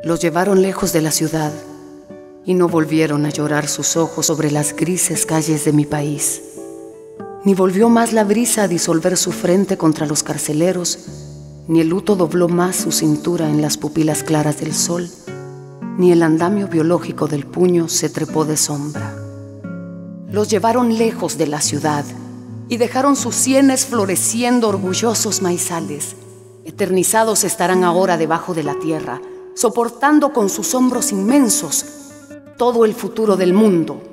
Los llevaron lejos de la ciudad y no volvieron a llorar sus ojos sobre las grises calles de mi país. Ni volvió más la brisa a disolver su frente contra los carceleros, ni el luto dobló más su cintura en las pupilas claras del sol, ni el andamio biológico del puño se trepó de sombra. Los llevaron lejos de la ciudad y dejaron sus sienes floreciendo orgullosos maizales. Eternizados estarán ahora debajo de la tierra, soportando con sus hombros inmensos todo el futuro del mundo.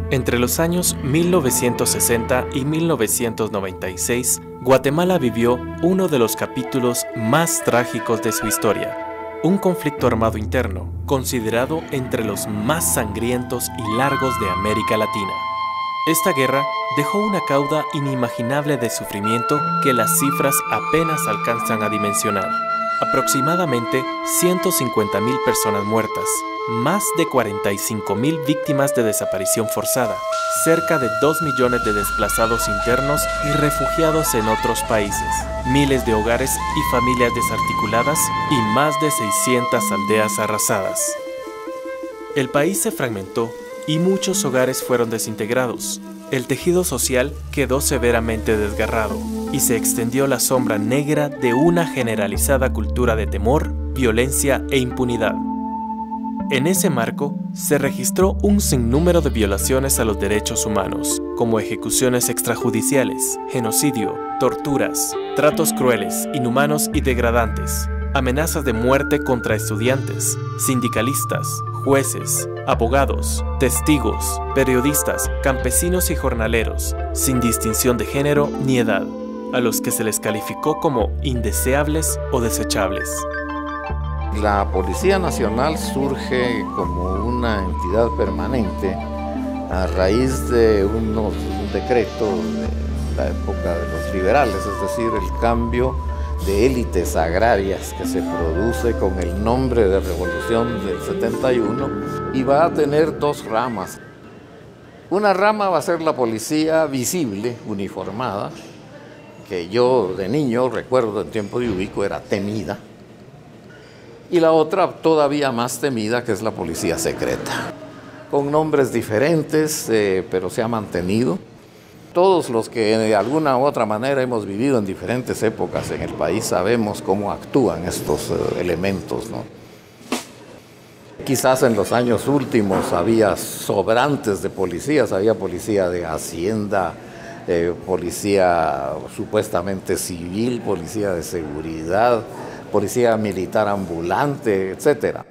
Entre los años 1960 y 1996, Guatemala vivió uno de los capítulos más trágicos de su historia, un conflicto armado interno, considerado entre los más sangrientos y largos de América Latina. Esta guerra dejó una cauda inimaginable de sufrimiento que las cifras apenas alcanzan a dimensionar. Aproximadamente 150.000 personas muertas, más de 45.000 víctimas de desaparición forzada, cerca de 2 millones de desplazados internos y refugiados en otros países, miles de hogares y familias desarticuladas y más de 600 aldeas arrasadas. El país se fragmentó y muchos hogares fueron desintegrados. El tejido social quedó severamente desgarrado y se extendió la sombra negra de una generalizada cultura de temor, violencia e impunidad. En ese marco, se registró un sinnúmero de violaciones a los derechos humanos, como ejecuciones extrajudiciales, genocidio, torturas, tratos crueles, inhumanos y degradantes, amenazas de muerte contra estudiantes, sindicalistas, jueces, abogados, testigos, periodistas, campesinos y jornaleros, sin distinción de género ni edad, a los que se les calificó como indeseables o desechables. La Policía Nacional surge como una entidad permanente a raíz de un decreto de la época de los liberales, es decir, el cambio de élites agrarias que se produce con el nombre de Revolución del 71 y va a tener dos ramas. Una rama va a ser la policía visible, uniformada, que yo de niño recuerdo en tiempo de Ubico era temida, y la otra todavía más temida, que es la policía secreta, con nombres diferentes, pero se ha mantenido. Todos los que de alguna u otra manera hemos vivido en diferentes épocas en el país sabemos cómo actúan estos elementos, ¿no? Quizás en los años últimos había sobrantes de policías, había policía de Hacienda, policía supuestamente civil, policía de seguridad, policía militar ambulante, etcétera.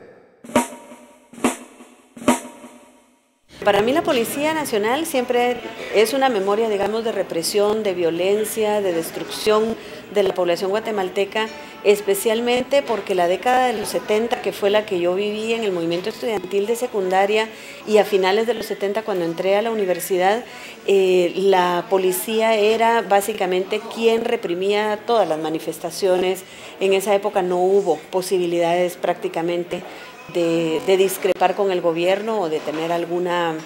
Para mí la Policía Nacional siempre es una memoria, digamos, de represión, de violencia, de destrucción de la población guatemalteca, especialmente porque la década de los 70, que fue la que yo viví en el movimiento estudiantil de secundaria, y a finales de los 70, cuando entré a la universidad, la policía era básicamente quien reprimía todas las manifestaciones. En esa época no hubo posibilidades prácticamente de discrepar con el gobierno o de tener alguna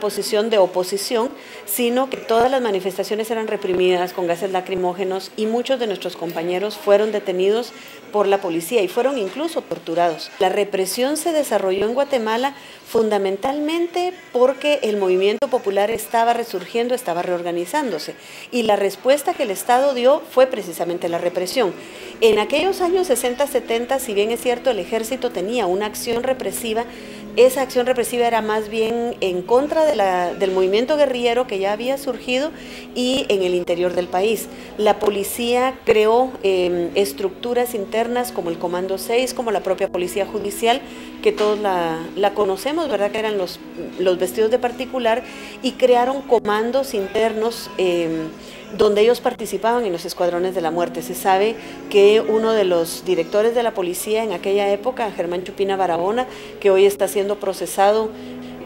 posición de oposición, sino que todas las manifestaciones eran reprimidas con gases lacrimógenos y muchos de nuestros compañeros fueron detenidos por la policía y fueron incluso torturados. La represión se desarrolló en Guatemala fundamentalmente porque el movimiento popular estaba resurgiendo, estaba reorganizándose, y la respuesta que el Estado dio fue precisamente la represión. En aquellos años 60-70, si bien es cierto, el ejército tenía una acción represiva, esa acción represiva era más bien en contra del movimiento guerrillero que ya había surgido y en el interior del país. La policía creó estructuras internas como el Comando 6, como la propia Policía Judicial, que todos la conocemos, ¿verdad? Que eran los vestidos de particular, y crearon comandos internos donde ellos participaban en los escuadrones de la muerte. Se sabe que uno de los directores de la policía en aquella época, Germán Chupina Barahona, que hoy está siendo procesado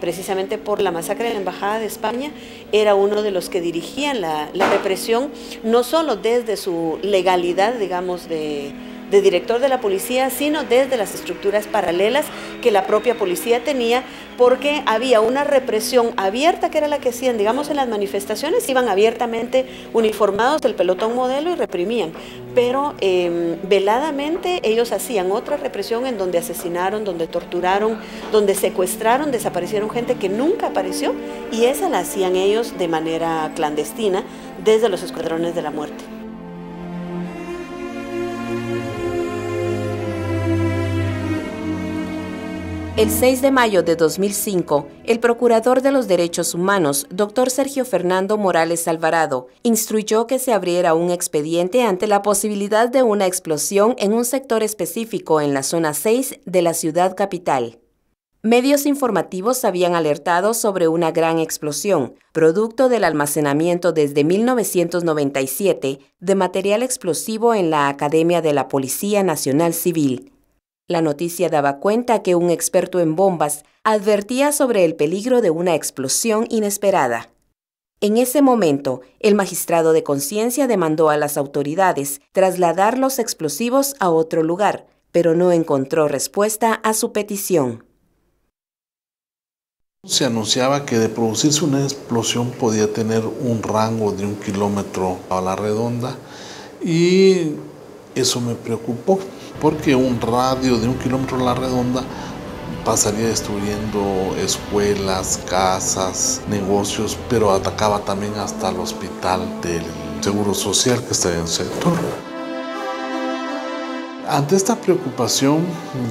precisamente por la masacre de la Embajada de España, era uno de los que dirigían la represión, no solo desde su legalidad, digamos, de director de la policía, sino desde las estructuras paralelas que la propia policía tenía, porque había una represión abierta que era la que hacían, digamos, en las manifestaciones, iban abiertamente uniformados del pelotón modelo y reprimían, pero veladamente ellos hacían otra represión en donde asesinaron, donde torturaron, donde secuestraron, desaparecieron gente que nunca apareció, y esa la hacían ellos de manera clandestina desde los escuadrones de la muerte. El 6 de mayo de 2005, el Procurador de los Derechos Humanos, Dr. Sergio Fernando Morales Alvarado, instruyó que se abriera un expediente ante la posibilidad de una explosión en un sector específico en la zona 6 de la ciudad capital. Medios informativos habían alertado sobre una gran explosión, producto del almacenamiento desde 1997 de material explosivo en la Academia de la Policía Nacional Civil. La noticia daba cuenta que un experto en bombas advertía sobre el peligro de una explosión inesperada. En ese momento, el magistrado de conciencia demandó a las autoridades trasladar los explosivos a otro lugar, pero no encontró respuesta a su petición. Se anunciaba que de producirse una explosión podía tener un rango de 1 kilómetro a la redonda, y eso me preocupó, porque un radio de 1 kilómetro a la redonda pasaría destruyendo escuelas, casas, negocios, pero atacaba también hasta el hospital del Seguro Social que está en el sector. Ante esta preocupación,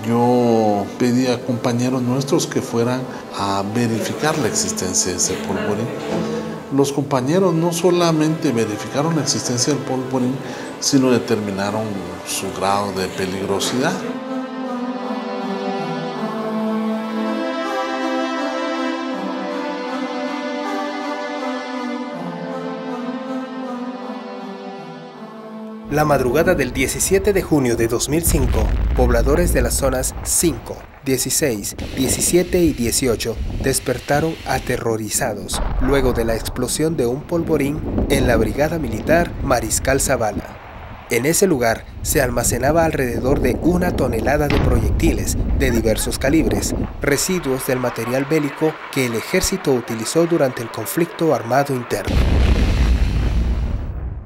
yo pedí a compañeros nuestros que fueran a verificar la existencia de ese polvorín. Los compañeros no solamente verificaron la existencia del polvorín, sino determinaron su grado de peligrosidad. La madrugada del 17 de junio de 2005, pobladores de las zonas 5, 16, 17 y 18 despertaron aterrorizados luego de la explosión de un polvorín en la Brigada Militar Mariscal Zavala. En ese lugar se almacenaba alrededor de 1 tonelada de proyectiles de diversos calibres, residuos del material bélico que el ejército utilizó durante el conflicto armado interno.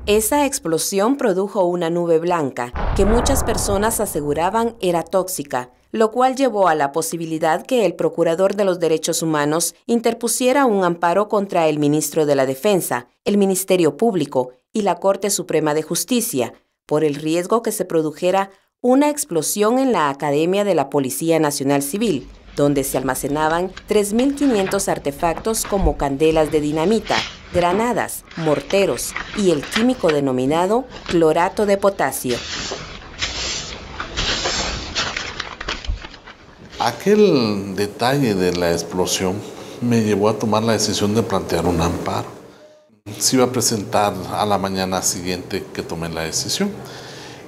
Esa explosión produjo una nube blanca que muchas personas aseguraban era tóxica, lo cual llevó a la posibilidad que el Procurador de los Derechos Humanos interpusiera un amparo contra el Ministro de la Defensa, el Ministerio Público y la Corte Suprema de Justicia, por el riesgo que se produjera una explosión en la Academia de la Policía Nacional Civil, donde se almacenaban 3.500 artefactos como candelas de dinamita, granadas, morteros y el químico denominado clorato de potasio. Aquel detalle de la explosión me llevó a tomar la decisión de plantear un amparo. Se iba a presentar a la mañana siguiente que tomé la decisión.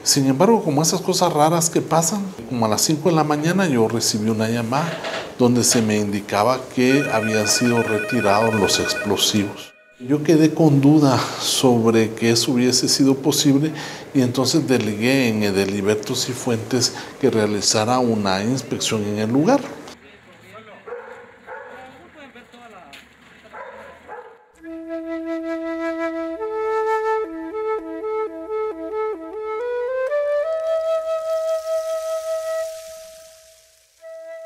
Sin embargo, como esas cosas raras que pasan, como a las 5 de la mañana yo recibí una llamada donde se me indicaba que habían sido retirados los explosivos. Yo quedé con duda sobre que eso hubiese sido posible y entonces delegué en Edeliberto Cifuentes que realizara una inspección en el lugar.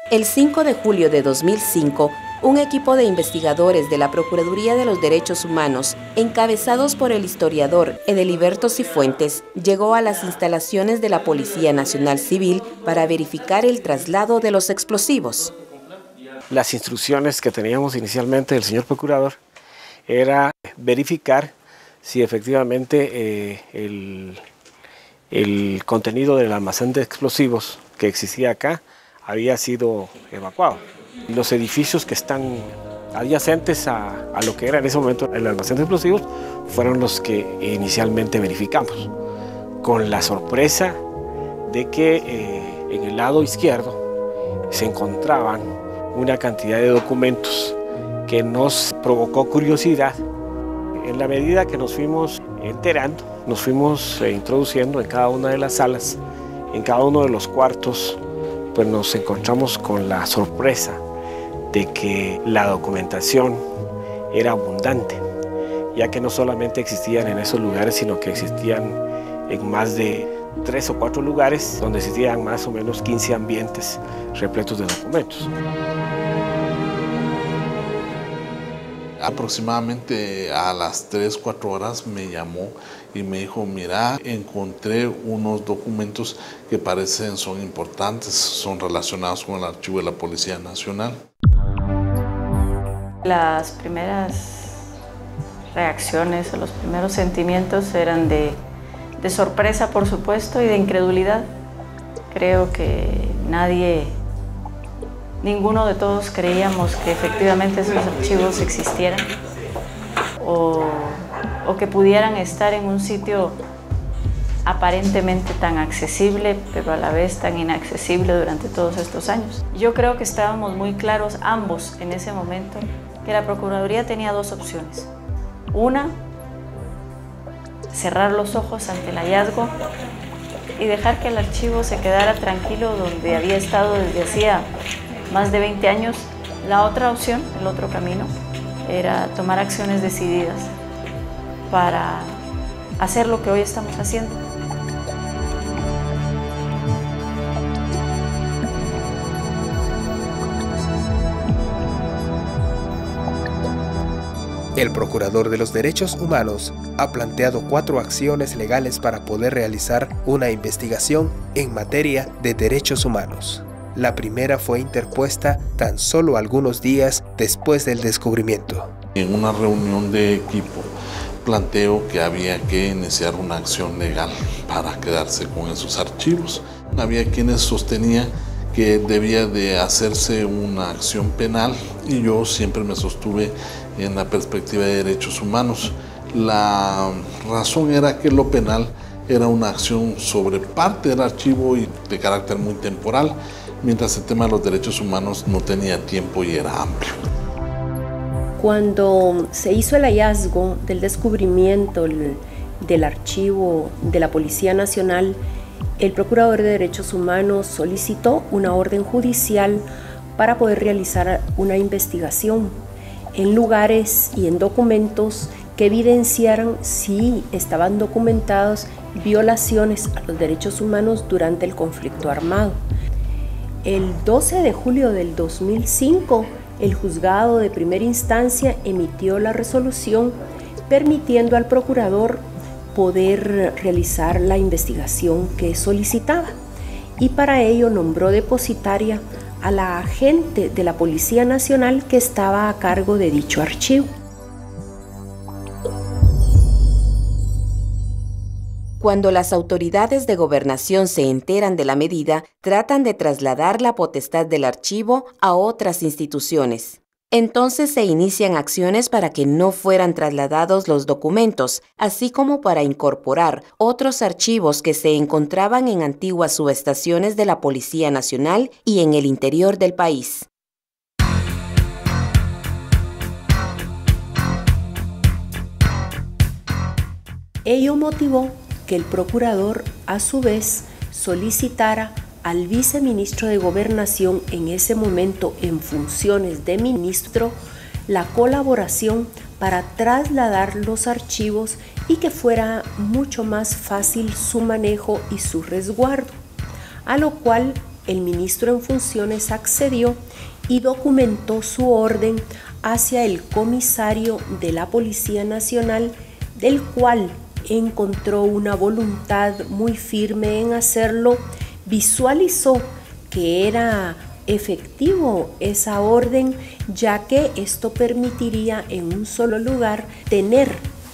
El 5 de julio de 2005, un equipo de investigadores de la Procuraduría de los Derechos Humanos, encabezados por el historiador Edeliberto Cifuentes, llegó a las instalaciones de la Policía Nacional Civil para verificar el traslado de los explosivos. Las instrucciones que teníamos inicialmente del señor procurador era verificar si efectivamente el contenido del almacén de explosivos que existía acá había sido evacuado. Los edificios que están adyacentes a lo que era en ese momento el almacén de explosivos fueron los que inicialmente verificamos, con la sorpresa de que en el lado izquierdo se encontraban una cantidad de documentos que nos provocó curiosidad. En la medida que nos fuimos enterando, nos fuimos introduciendo en cada una de las salas, en cada uno de los cuartos, pues nos encontramos con la sorpresa de que la documentación era abundante, ya que no solamente existían en esos lugares, sino que existían en más de 3 o 4 lugares donde existían más o menos 15 ambientes repletos de documentos. Aproximadamente a las 3-4 horas me llamó y me dijo, mira, encontré unos documentos que parecen son importantes, son relacionados con el archivo de la Policía Nacional. Las primeras reacciones o los primeros sentimientos eran de sorpresa, por supuesto, y de incredulidad. Creo que ninguno de todos creíamos que efectivamente esos archivos existieran o que pudieran estar en un sitio aparentemente tan accesible, pero a la vez tan inaccesible durante todos estos años. Yo creo que estábamos muy claros ambos en ese momento que la Procuraduría tenía 2 opciones. Una, cerrar los ojos ante el hallazgo y dejar que el archivo se quedara tranquilo donde había estado desde hacía más de 20 años. La otra opción, el otro camino, era tomar acciones decididas para hacer lo que hoy estamos haciendo. El Procurador de los Derechos Humanos ha planteado 4 acciones legales para poder realizar una investigación en materia de derechos humanos. La primera fue interpuesta tan solo algunos días después del descubrimiento. En una reunión de equipo planteo que había que iniciar una acción legal para quedarse con esos archivos. Había quienes sostenían que debía de hacerse una acción penal y yo siempre me sostuve en la perspectiva de derechos humanos. La razón era que lo penal era una acción sobre parte del archivo y de carácter muy temporal, mientras el tema de los derechos humanos no tenía tiempo y era amplio. Cuando se hizo el hallazgo del descubrimiento del archivo de la Policía Nacional, el Procurador de Derechos Humanos solicitó una orden judicial para poder realizar una investigación en lugares y en documentos que evidenciaran si estaban documentados violaciones a los derechos humanos durante el conflicto armado. El 12 de julio del 2005, el juzgado de primera instancia emitió la resolución permitiendo al procurador poder realizar la investigación que solicitaba y para ello nombró depositaria a la agente de la Policía Nacional que estaba a cargo de dicho archivo. Cuando las autoridades de gobernación se enteran de la medida, tratan de trasladar la potestad del archivo a otras instituciones. Entonces se inician acciones para que no fueran trasladados los documentos, así como para incorporar otros archivos que se encontraban en antiguas subestaciones de la Policía Nacional y en el interior del país. Ello motivó que el procurador, a su vez, solicitara al viceministro de Gobernación en ese momento en funciones de ministro la colaboración para trasladar los archivos y que fuera mucho más fácil su manejo y su resguardo, a lo cual el ministro en funciones accedió y documentó su orden hacia el comisario de la Policía Nacional, del cual encontró una voluntad muy firme en hacerlo. Visualizó que era efectivo esa orden, ya que esto permitiría en un solo lugar tener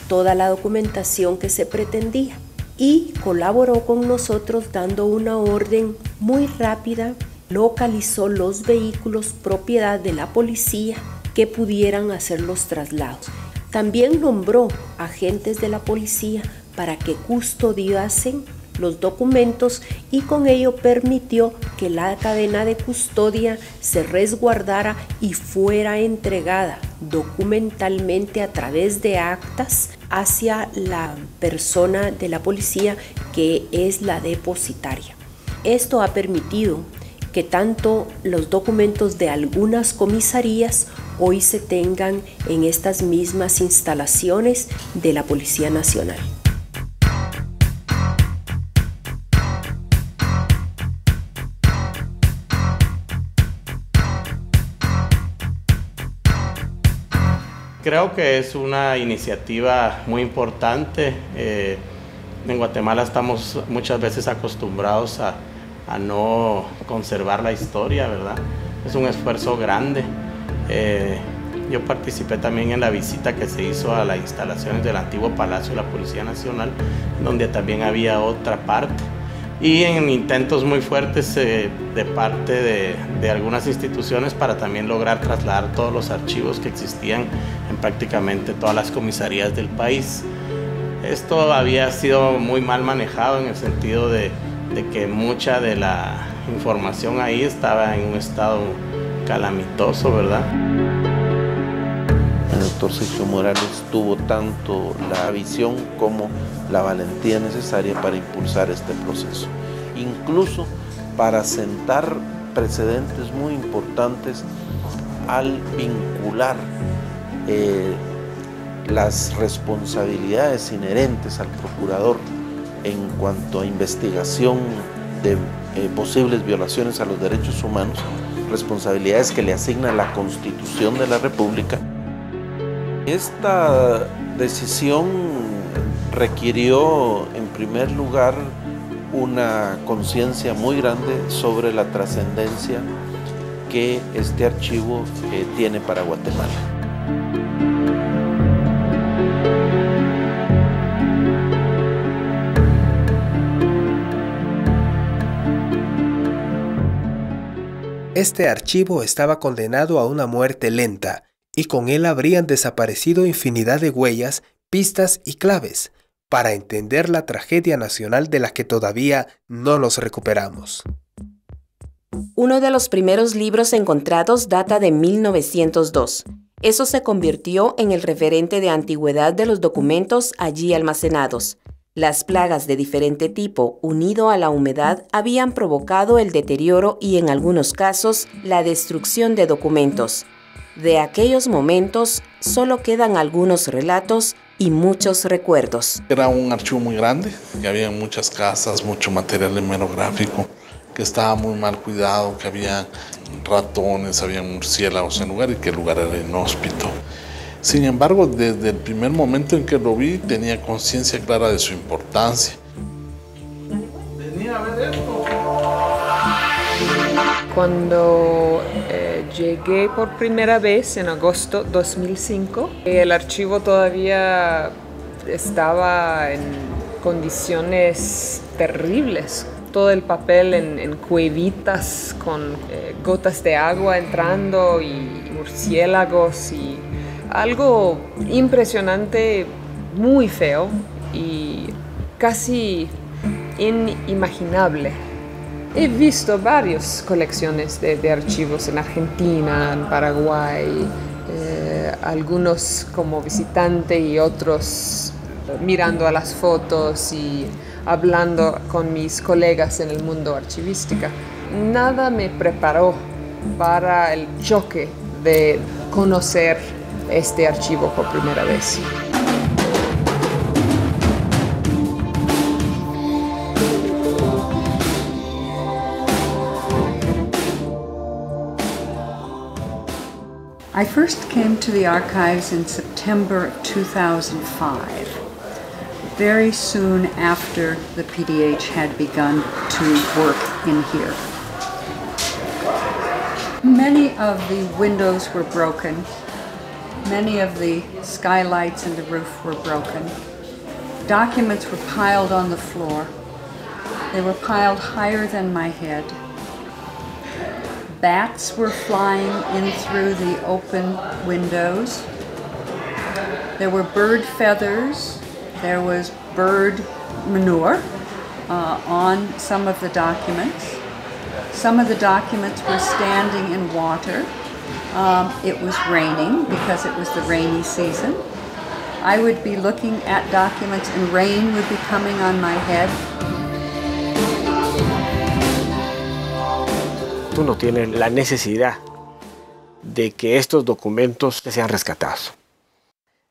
toda la documentación que se pretendía. Y colaboró con nosotros dando una orden muy rápida, localizó los vehículos propiedad de la policía que pudieran hacer los traslados. También nombró agentes de la policía para que custodiasen los documentos y con ello permitió que la cadena de custodia se resguardara y fuera entregada documentalmente a través de actas hacia la persona de la policía que es la depositaria. Esto ha permitido que tanto los documentos de algunas comisarías hoy se tengan en estas mismas instalaciones de la Policía Nacional. Creo que es una iniciativa muy importante. En Guatemala estamos muchas veces acostumbrados a no conservar la historia, ¿verdad? Es un esfuerzo grande. Yo participé también en la visita que se hizo a las instalaciones del antiguo Palacio de la Policía Nacional, donde también había otra parte. Y en intentos muy fuertes de parte de algunas instituciones para también lograr trasladar todos los archivos que existían en prácticamente todas las comisarías del país. Esto había sido muy mal manejado en el sentido de que mucha de la información ahí estaba en un estado calamitoso, ¿verdad? El doctor Sergio Morales tuvo tanto la visión como la valentía necesaria para impulsar este proceso, incluso para sentar precedentes muy importantes al vincular las responsabilidades inherentes al procurador en cuanto a investigación de posibles violaciones a los derechos humanos, responsabilidades que le asigna la Constitución de la República. Esta decisión requirió, en primer lugar, una conciencia muy grande sobre la trascendencia que este archivo tiene para Guatemala. Este archivo estaba condenado a una muerte lenta, y con él habrían desaparecido infinidad de huellas, pistas y claves para entender la tragedia nacional de la que todavía no nos recuperamos. Uno de los primeros libros encontrados data de 1902. Eso se convirtió en el referente de antigüedad de los documentos allí almacenados. Las plagas de diferente tipo, unido a la humedad, habían provocado el deterioro y, en algunos casos, la destrucción de documentos. De aquellos momentos solo quedan algunos relatos y muchos recuerdos. Era un archivo muy grande, que había muchas casas, mucho material hemerográfico, que estaba muy mal cuidado, que había ratones, había murciélagos en el lugar y que el lugar era inhóspito. Sin embargo, desde el primer momento en que lo vi, tenía conciencia clara de su importancia. Venía a ver esto. Cuando llegué por primera vez en agosto 2005, el archivo todavía estaba en condiciones terribles. Todo el papel en cuevitas con gotas de agua entrando y murciélagos y algo impresionante, muy feo y casi inimaginable. He visto varias colecciones de archivos en Argentina, en Paraguay, algunos como visitante y otros mirando a las fotos y hablando con mis colegas en el mundo archivística. Nada me preparó para el choque de conocer este archivo por primera vez. I first came to the archives in September 2005, very soon after the PDH had begun to work in here. Many of the windows were broken. Many of the skylights in the roof were broken. Documents were piled on the floor. They were piled higher than my head. Bats were flying in through the open windows. There were bird feathers. There was bird manure on some of the documents. Some of the documents were standing in water. It was raining because it was the rainy season. I would be looking at documents and rain would be coming on my head. Tú no tienes la necesidad de que estos documentos sean rescatados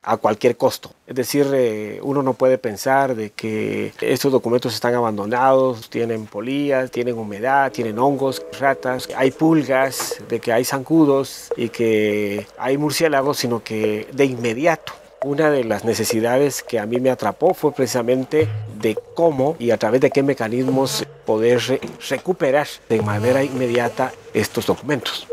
a cualquier costo. Es decir, uno no puede pensar de que estos documentos están abandonados, tienen polillas, tienen humedad, tienen hongos, ratas, hay pulgas, de que hay zancudos y que hay murciélagos, sino que de inmediato. Una de las necesidades que a mí me atrapó fue precisamente de cómo y a través de qué mecanismos poder recuperar de manera inmediata estos documentos.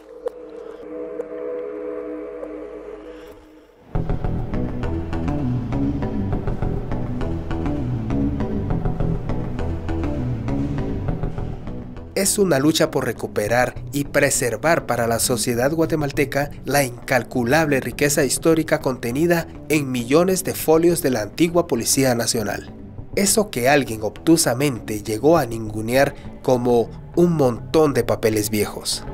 Es una lucha por recuperar y preservar para la sociedad guatemalteca la incalculable riqueza histórica contenida en millones de folios de la antigua Policía Nacional. Eso que alguien obtusamente llegó a ningunear como un montón de papeles viejos.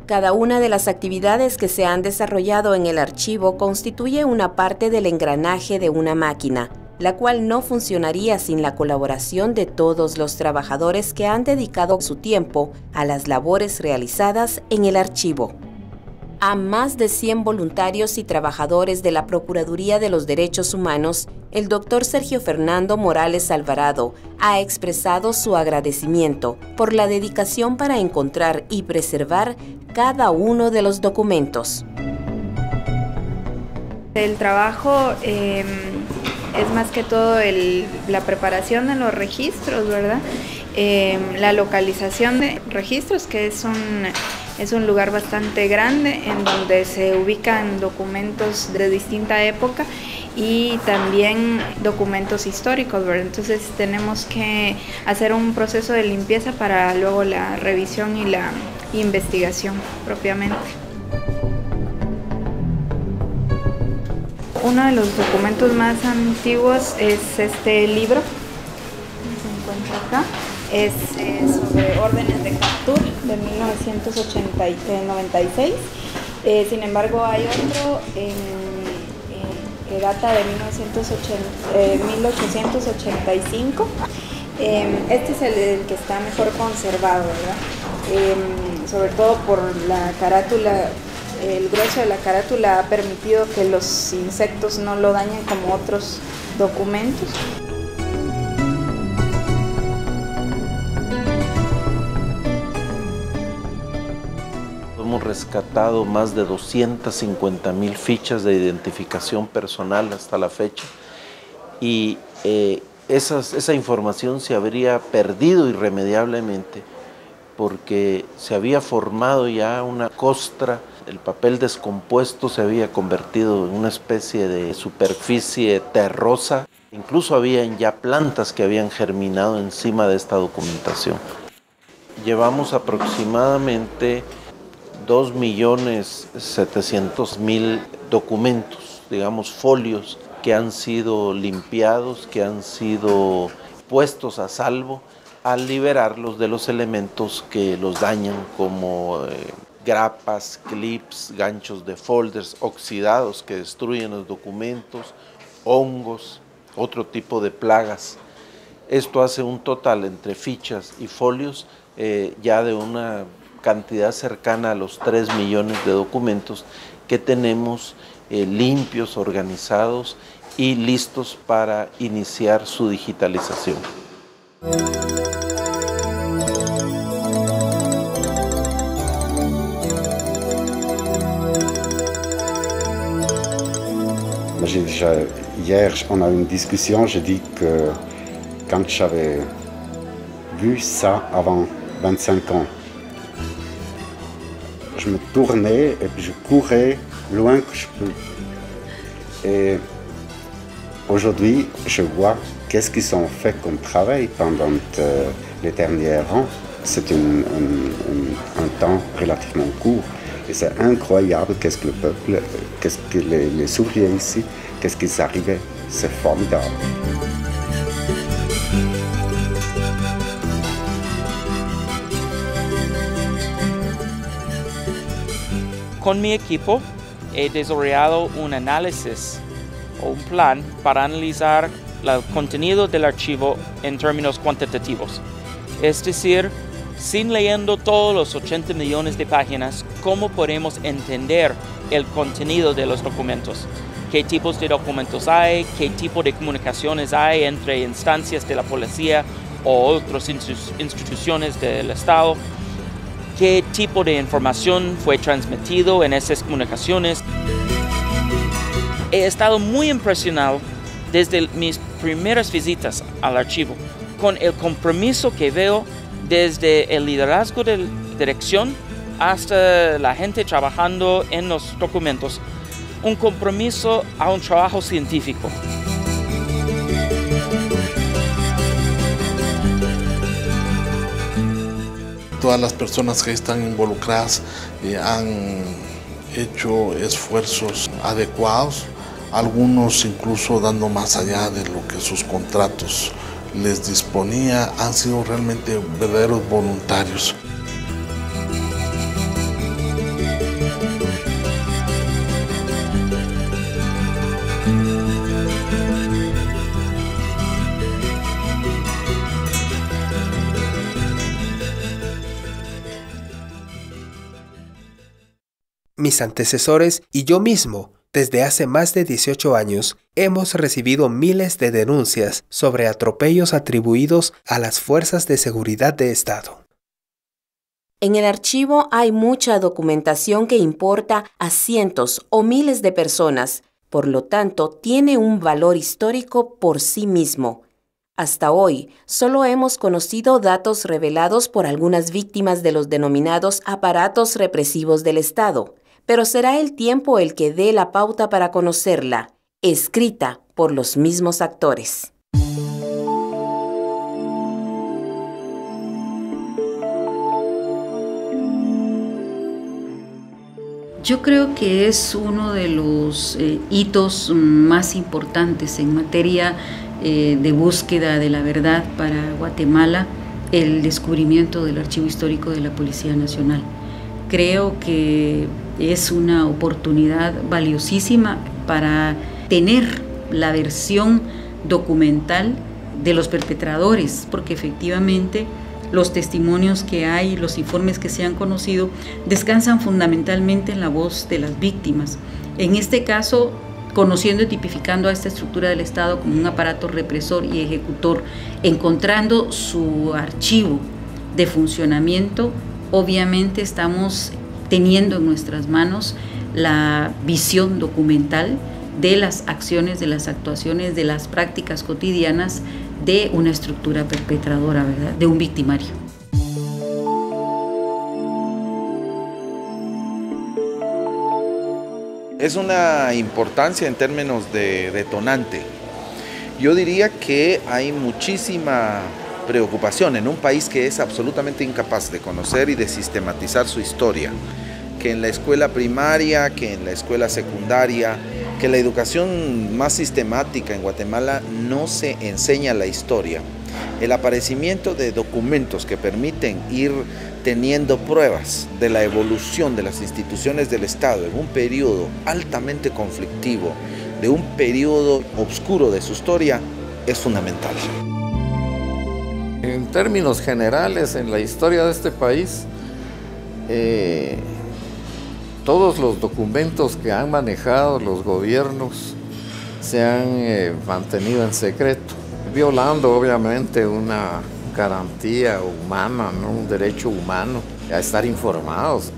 Cada una de las actividades que se han desarrollado en el archivo constituye una parte del engranaje de una máquina, la cual no funcionaría sin la colaboración de todos los trabajadores que han dedicado su tiempo a las labores realizadas en el archivo. A más de 100 voluntarios y trabajadores de la Procuraduría de los Derechos Humanos, el Dr. Sergio Fernando Morales Alvarado ha expresado su agradecimiento por la dedicación para encontrar y preservar cada uno de los documentos. El trabajo es más que todo la preparación de los registros, ¿verdad? La localización de registros, que es un lugar bastante grande en donde se ubican documentos de distinta época y también documentos históricos, ¿verdad? Entonces tenemos que hacer un proceso de limpieza para luego la revisión y la investigación propiamente. Uno de los documentos más antiguos es este libro que se encuentra acá. Es sobre órdenes de captura de 1996. Sin embargo, hay otro que data de 1885. Este es el que está mejor conservado, ¿verdad? Sobre todo por la carátula. El grueso de la carátula ha permitido que los insectos no lo dañen como otros documentos. Hemos rescatado más de 250,000 fichas de identificación personal hasta la fecha y esa información se habría perdido irremediablemente porque se había formado ya una costra. El papel descompuesto se había convertido en una especie de superficie terrosa. Incluso habían ya plantas que habían germinado encima de esta documentación. Llevamos aproximadamente 2.700.000 documentos, digamos folios, que han sido limpiados, que han sido puestos a salvo al liberarlos de los elementos que los dañan como grapas, clips, ganchos de folders oxidados que destruyen los documentos, hongos, otro tipo de plagas. Esto hace un total entre fichas y folios ya de una cantidad cercana a los 3 millones de documentos que tenemos limpios, organizados y listos para iniciar su digitalización. Hier, on a eu une discussion, j'ai dit que quand j'avais vu ça avant 25 ans, je me tournais et puis je courais loin que je peux. Et aujourd'hui, je vois qu'est-ce qu'ils ont fait comme travail pendant les derniers ans. C'est un temps relativement court. Et c'est incroyable qu'est-ce que le peuple, qu'est-ce que les ouvriers ici, qu'est-ce qu'ils arrivaient. C'est formidable. Con mi equipo he desarrollado un análisis o un plan para analizar el contenido del archivo en términos cuantitativos. Es decir, sin leyendo todos los 80 millones de páginas, ¿cómo podemos entender el contenido de los documentos? ¿Qué tipos de documentos hay? ¿Qué tipo de comunicaciones hay entre instancias de la policía o otras instituciones del Estado? ¿Qué tipo de información fue transmitido en esas comunicaciones? He estado muy impresionado desde mis primeras visitas al archivo con el compromiso que veo desde el liderazgo de la dirección hasta la gente trabajando en los documentos, un compromiso a un trabajo científico. Todas las personas que están involucradas han hecho esfuerzos adecuados, algunos incluso dando más allá de lo que sus contratos les disponía, han sido realmente verdaderos voluntarios. Mis antecesores y yo mismo, desde hace más de 18 años, hemos recibido miles de denuncias sobre atropellos atribuidos a las fuerzas de seguridad de Estado. En el archivo hay mucha documentación que importa a cientos o miles de personas, por lo tanto, tiene un valor histórico por sí mismo. Hasta hoy, solo hemos conocido datos revelados por algunas víctimas de los denominados aparatos represivos del Estado, pero será el tiempo el que dé la pauta para conocerla, escrita por los mismos actores. Yo creo que es uno de los hitos más importantes en materia de búsqueda de la verdad para Guatemala, el descubrimiento del Archivo Histórico de la Policía Nacional. Creo que es una oportunidad valiosísima para tener la versión documental de los perpetradores, porque efectivamente los testimonios que hay, los informes que se han conocido, descansan fundamentalmente en la voz de las víctimas. En este caso, conociendo y tipificando a esta estructura del Estado como un aparato represor y ejecutor, encontrando su archivo de funcionamiento, obviamente estamos teniendo en nuestras manos la visión documental de las acciones, de las actuaciones, de las prácticas cotidianas de una estructura perpetradora, ¿verdad?, de un victimario. Es una importancia en términos de detonante. Yo diría que hay muchísima preocupación en un país que es absolutamente incapaz de conocer y de sistematizar su historia, que en la escuela primaria, que en la escuela secundaria, que la educación más sistemática en Guatemala no se enseña la historia. El aparecimiento de documentos que permiten ir teniendo pruebas de la evolución de las instituciones del Estado en un periodo altamente conflictivo, de un periodo oscuro de su historia, es fundamental. En términos generales, en la historia de este país, todos los documentos que han manejado los gobiernos se han mantenido en secreto, violando obviamente una garantía humana, ¿no?, un derecho humano a estar informados.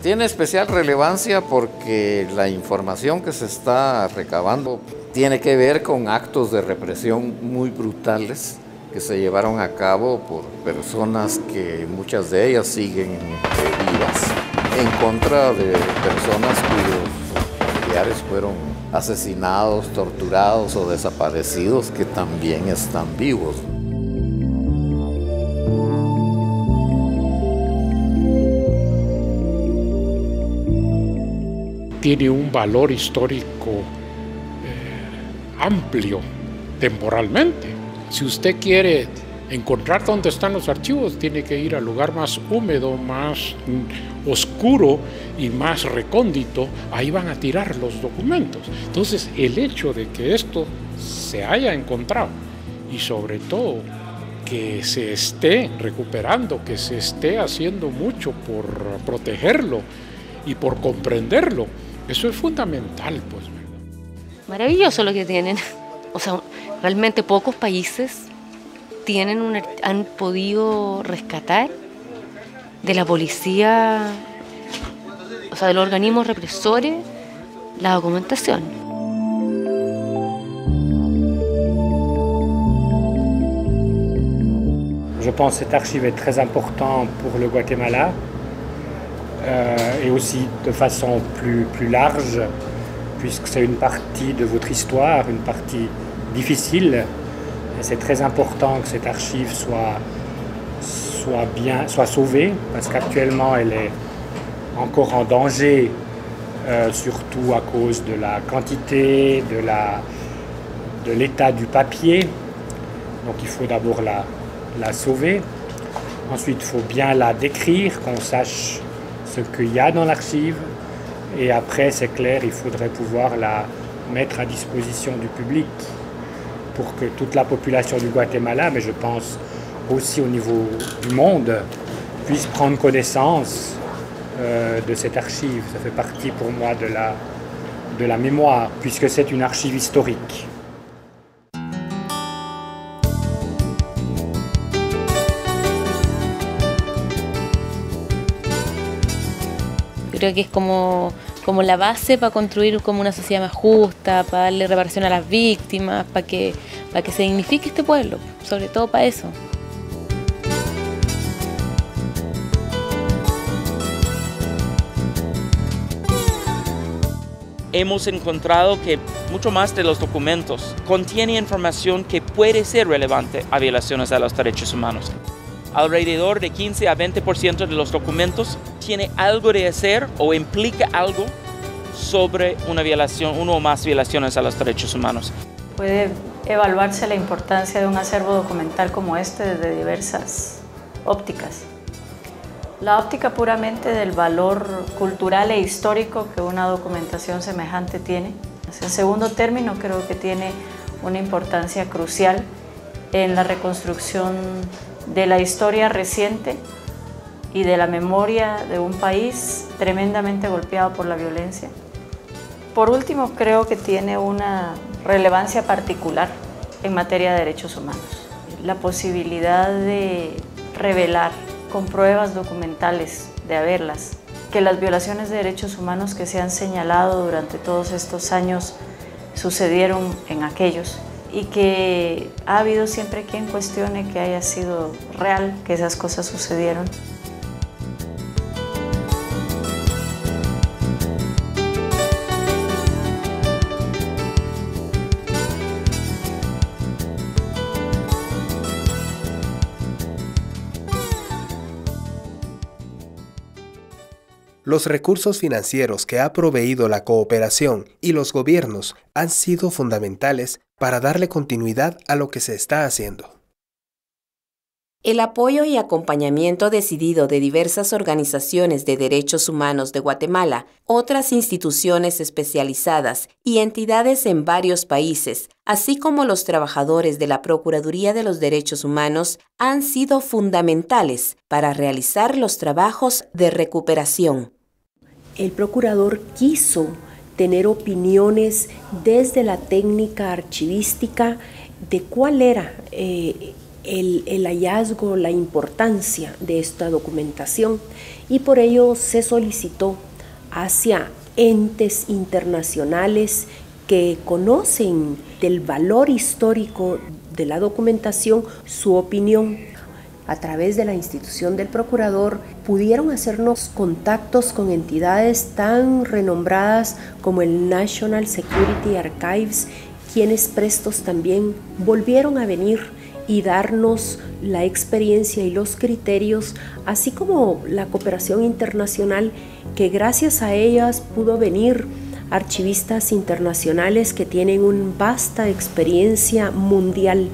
Tiene especial relevancia porque la información que se está recabando tiene que ver con actos de represión muy brutales que se llevaron a cabo por personas que muchas de ellas siguen vivas. en contra de personas cuyos familiares fueron asesinados, torturados o desaparecidos, que también están vivos. Tiene un valor histórico amplio temporalmente. Si usted quiere encontrar dónde están los archivos, tiene que ir al lugar más húmedo, más oscuro y más recóndito. Ahí van a tirar los documentos. Entonces, el hecho de que esto se haya encontrado y sobre todo que se esté recuperando, que se esté haciendo mucho por protegerlo y por comprenderlo, eso es fundamental, pues. Maravilloso lo que tienen. O sea, realmente pocos países han podido rescatar de la policía, o sea, de los organismos represores, la documentación. Je pense que cette archive est très importante pour le Guatemala et aussi de façon plus large, puisque c'est une partie de votre histoire, une partie difficile. Et c'est très important que cette archive soit sauvée, parce qu'actuellement elle est encore en danger, surtout à cause de la quantité, de l'état du papier. Donc il faut d'abord la sauver. Ensuite, il faut bien la décrire, qu'on sache ce qu'il y a dans l'archive. Et après, c'est clair, il faudrait pouvoir la mettre à disposition du public pour que toute la population du Guatemala, mais je pense aussi au niveau du monde, puisse prendre connaissance de cette archive. Ça fait partie pour moi de la mémoire, puisque c'est une archive historique. Creo que es como la base para construir como una sociedad más justa, para darle reparación a las víctimas, para que se dignifique este pueblo, sobre todo para eso. Hemos encontrado que mucho más de los documentos contiene información que puede ser relevante a violaciones a los derechos humanos. Alrededor de 15 a 20% de los documentos tiene algo de hacer o implica algo sobre una o más violaciones a los derechos humanos. Puede evaluarse la importancia de un acervo documental como este desde diversas ópticas. La óptica puramente del valor cultural e histórico que una documentación semejante tiene. En segundo término, creo que tiene una importancia crucial en la reconstrucción de la historia reciente y de la memoria de un país tremendamente golpeado por la violencia. Por último, creo que tiene una relevancia particular en materia de derechos humanos. La posibilidad de revelar con pruebas documentales, de haberlas, que las violaciones de derechos humanos que se han señalado durante todos estos años sucedieron en aquellos, y que ha habido siempre quien cuestione que haya sido real, que esas cosas sucedieron. Los recursos financieros que ha proveído la cooperación y los gobiernos han sido fundamentales para darle continuidad a lo que se está haciendo. El apoyo y acompañamiento decidido de diversas organizaciones de derechos humanos de Guatemala, otras instituciones especializadas y entidades en varios países, así como los trabajadores de la Procuraduría de los Derechos Humanos, han sido fundamentales para realizar los trabajos de recuperación. El procurador quiso tener opiniones desde la técnica archivística de cuál era el hallazgo, la importancia de esta documentación, y por ello se solicitó hacia entes internacionales que conocen del valor histórico de la documentación su opinión. a través de la institución del procurador, pudieron hacernos contactos con entidades tan renombradas como el National Security Archives, quienes prestos también volvieron a venir y darnos la experiencia y los criterios, así como la cooperación internacional, que gracias a ellas pudo venir archivistas internacionales que tienen una vasta experiencia mundial.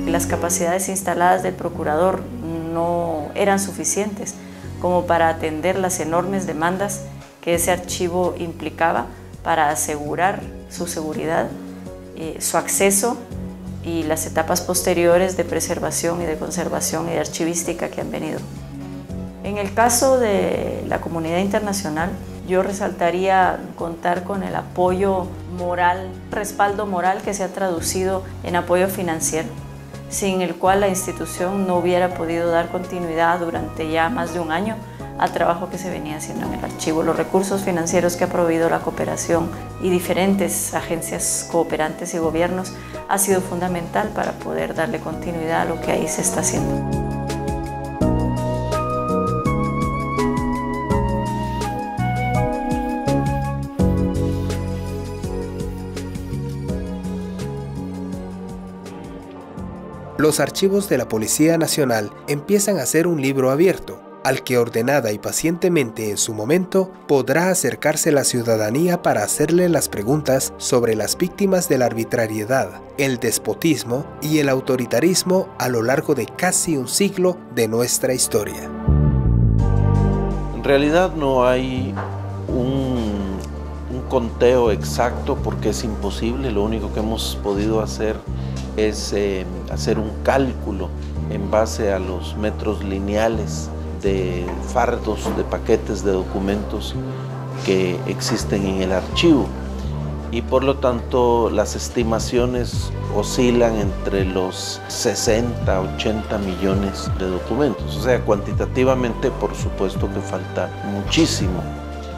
Las capacidades instaladas del procurador no eran suficientes como para atender las enormes demandas que ese archivo implicaba para asegurar su seguridad, su acceso y las etapas posteriores de preservación y de conservación y de archivística que han venido. En el caso de la comunidad internacional, yo resaltaría contar con el apoyo moral, respaldo moral que se ha traducido en apoyo financiero, sin el cual la institución no hubiera podido dar continuidad durante ya más de un año al trabajo que se venía haciendo en el archivo. Los recursos financieros que ha proveído la cooperación y diferentes agencias cooperantes y gobiernos ha sido fundamental para poder darle continuidad a lo que ahí se está haciendo. Los archivos de la Policía Nacional empiezan a ser un libro abierto, al que ordenada y pacientemente en su momento podrá acercarse la ciudadanía para hacerle las preguntas sobre las víctimas de la arbitrariedad, el despotismo y el autoritarismo a lo largo de casi un siglo de nuestra historia. En realidad no hay un conteo exacto porque es imposible. Lo único que hemos podido hacer es hacer un cálculo en base a los metros lineales de fardos, de paquetes de documentos que existen en el archivo, y por lo tanto las estimaciones oscilan entre los 60 a 80 millones de documentos. O sea, cuantitativamente por supuesto que falta muchísimo,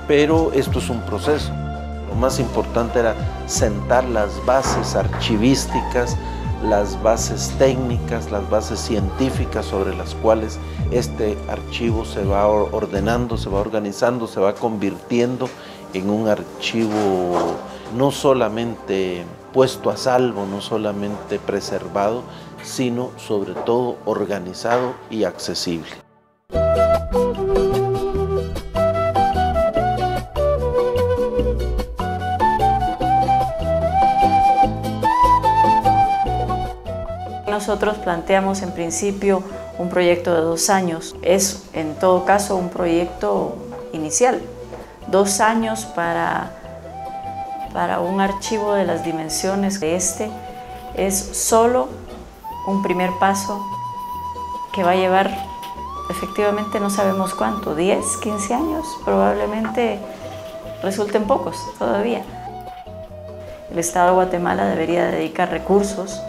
pero esto es un proceso. Lo más importante era sentar las bases archivísticas, las bases técnicas, las bases científicas sobre las cuales este archivo se va ordenando, se va organizando, se va convirtiendo en un archivo no solamente puesto a salvo, no solamente preservado, sino sobre todo organizado y accesible. Nosotros planteamos en principio un proyecto de 2 años. Es en todo caso un proyecto inicial. 2 años para un archivo de las dimensiones de este es solo un primer paso que va a llevar efectivamente no sabemos cuánto, 10, 15 años, probablemente resulten pocos todavía. El Estado de Guatemala debería dedicar recursos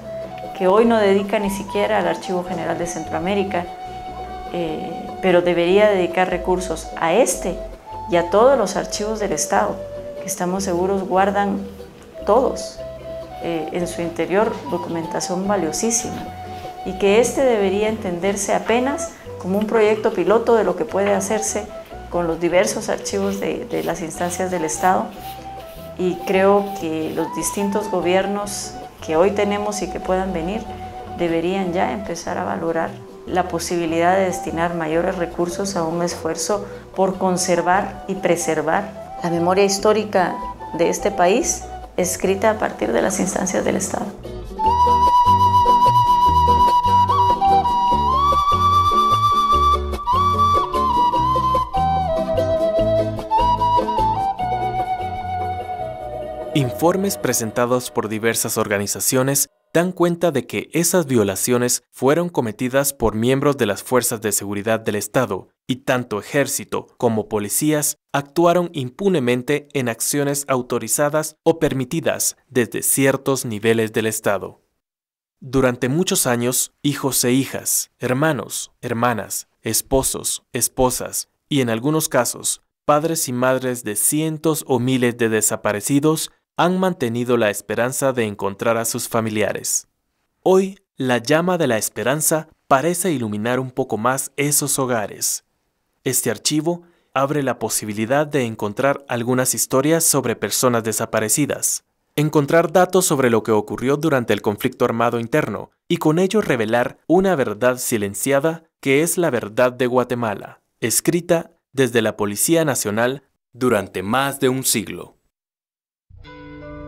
que hoy no dedica ni siquiera al Archivo General de Centroamérica, pero debería dedicar recursos a este y a todos los archivos del Estado, que estamos seguros guardan todos en su interior documentación valiosísima, y que este debería entenderse apenas como un proyecto piloto de lo que puede hacerse con los diversos archivos de las instancias del Estado, y creo que los distintos gobiernos que hoy tenemos y que puedan venir, deberían ya empezar a valorar la posibilidad de destinar mayores recursos a un esfuerzo por conservar y preservar la memoria histórica de este país, escrita a partir de las instancias del Estado. Informes presentados por diversas organizaciones dan cuenta de que esas violaciones fueron cometidas por miembros de las fuerzas de seguridad del Estado, y tanto ejército como policías actuaron impunemente en acciones autorizadas o permitidas desde ciertos niveles del Estado. Durante muchos años, hijos e hijas, hermanos, hermanas, esposos, esposas y en algunos casos, padres y madres de cientos o miles de desaparecidos han mantenido la esperanza de encontrar a sus familiares. Hoy, la llama de la esperanza parece iluminar un poco más esos hogares. Este archivo abre la posibilidad de encontrar algunas historias sobre personas desaparecidas, encontrar datos sobre lo que ocurrió durante el conflicto armado interno y con ello revelar una verdad silenciada que es la verdad de Guatemala, escrita desde la Policía Nacional durante más de un siglo.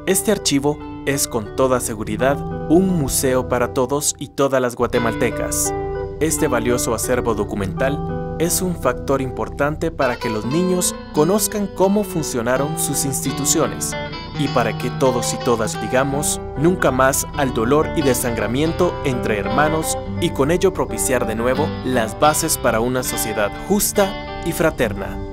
Este archivo es con toda seguridad un museo para todos y todas las guatemaltecas. Este valioso acervo documental es un factor importante para que los niños conozcan cómo funcionaron sus instituciones y para que todos y todas digamos nunca más al dolor y desangramiento entre hermanos y con ello propiciar de nuevo las bases para una sociedad justa y fraterna.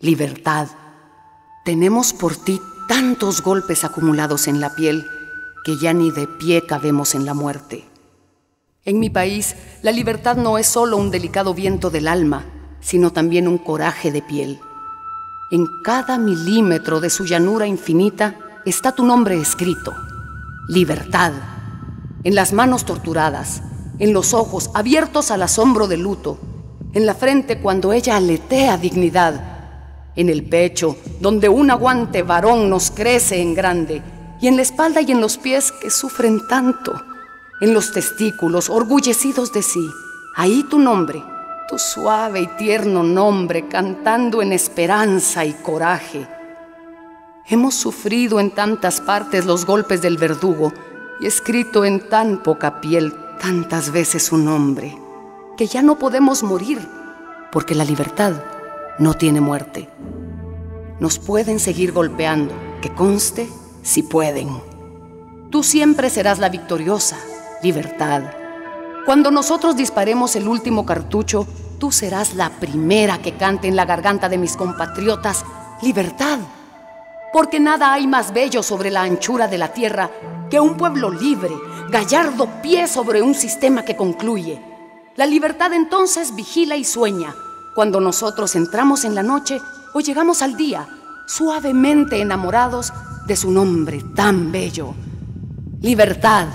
Libertad, tenemos por ti tantos golpes acumulados en la piel que ya ni de pie cabemos en la muerte. En mi país, la libertad no es solo un delicado viento del alma, sino también un coraje de piel. En cada milímetro de su llanura infinita está tu nombre escrito, libertad. En las manos torturadas, en los ojos abiertos al asombro del luto, en la frente cuando ella aletea dignidad, en el pecho, donde un aguante varón nos crece en grande, y en la espalda y en los pies que sufren tanto, en los testículos orgullecidos de sí, ahí tu nombre, tu suave y tierno nombre, cantando en esperanza y coraje. Hemos sufrido en tantas partes los golpes del verdugo y escrito en tan poca piel tantas veces su nombre, que ya no podemos morir, porque la libertad no tiene muerte. Nos pueden seguir golpeando, que conste, si pueden. Tú siempre serás la victoriosa, libertad. Cuando nosotros disparemos el último cartucho, tú serás la primera que cante en la garganta de mis compatriotas, libertad. Porque nada hay más bello sobre la anchura de la tierra que un pueblo libre, gallardo pie sobre un sistema que concluye. La libertad entonces vigila y sueña, cuando nosotros entramos en la noche o llegamos al día, suavemente enamorados de su nombre tan bello. Libertad.